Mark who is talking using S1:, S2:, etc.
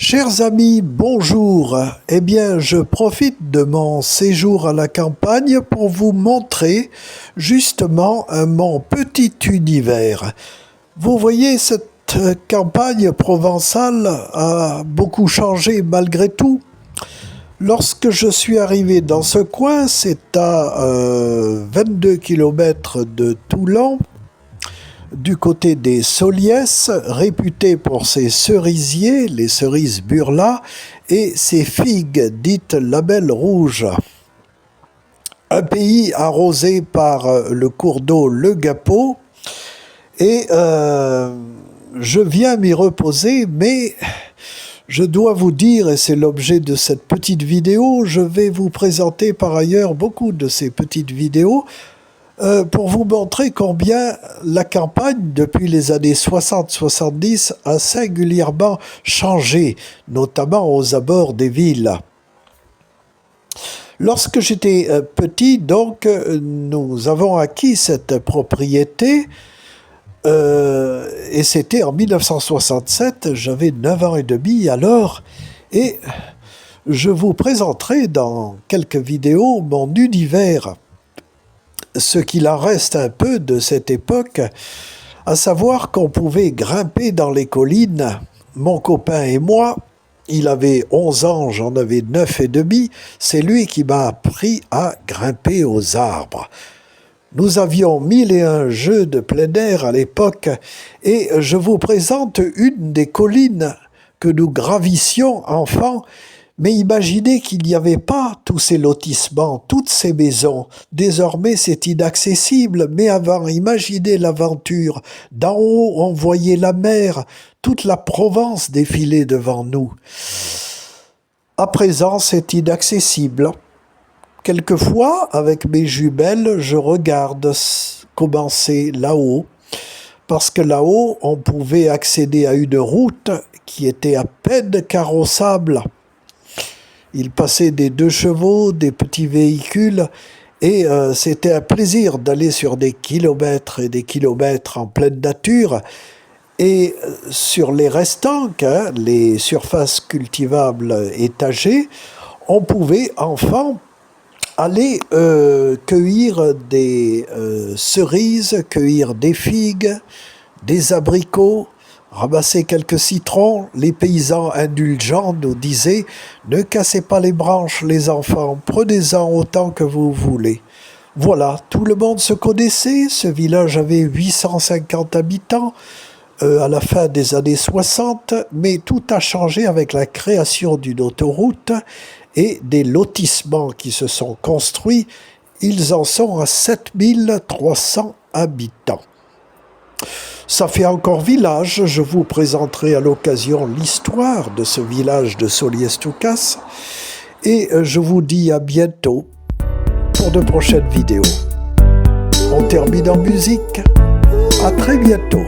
S1: Chers amis, bonjour. Eh bien, je profite de mon séjour à la campagne pour vous montrer justement mon petit univers. Vous voyez, cette campagne provençale a beaucoup changé malgré tout. Lorsque je suis arrivé dans ce coin, c'est à 22 km de Toulon, du côté des Soliès, réputé pour ses cerisiers, les cerises Burla, et ses figues, dites label rouge. Un pays arrosé par le cours d'eau Le Gapeau, et je viens m'y reposer, mais je dois vous dire, et c'est l'objet de cette petite vidéo, je vais vous présenter par ailleurs beaucoup de ces petites vidéos, pour vous montrer combien la campagne, depuis les années 60-70, a singulièrement changé, notamment aux abords des villes. Lorsque j'étais petit, donc, nous avons acquis cette propriété, et c'était en 1967, j'avais 9 ans et demi alors, et je vous présenterai dans quelques vidéos mon univers, ce qu'il en reste un peu de cette époque, à savoir qu'on pouvait grimper dans les collines, mon copain et moi. Il avait 11 ans, j'en avais 9 et demi, c'est lui qui m'a appris à grimper aux arbres. Nous avions 1001 jeux de plein air à l'époque, et je vous présente une des collines que nous gravissions enfants. Mais imaginez qu'il n'y avait pas tous ces lotissements, toutes ces maisons. Désormais, c'est inaccessible, mais avant, imaginez l'aventure. D'en haut, on voyait la mer, toute la Provence défiler devant nous. À présent, c'est inaccessible. Quelquefois, avec mes jumelles, je regarde comment c'est là-haut, parce que là-haut, on pouvait accéder à une route qui était à peine carrossable. Il passait des 2 chevaux, des petits véhicules, et c'était un plaisir d'aller sur des kilomètres et des kilomètres en pleine nature. Et sur les restants, les surfaces cultivables étagées, on pouvait enfin aller cueillir des cerises, cueillir des figues, des abricots, ramasser quelques citrons. Les paysans indulgents nous disaient « Ne cassez pas les branches, les enfants, prenez-en autant que vous voulez ». Voilà, tout le monde se connaissait, ce village avait 850 habitants à la fin des années 60, mais tout a changé avec la création d'une autoroute et des lotissements qui se sont construits. Ils en sont à 7300 habitants. Ça fait encore village, je vous présenterai à l'occasion l'histoire de ce village de Soliès-Toucas, et je vous dis à bientôt pour de prochaines vidéos. On termine en musique, à très bientôt.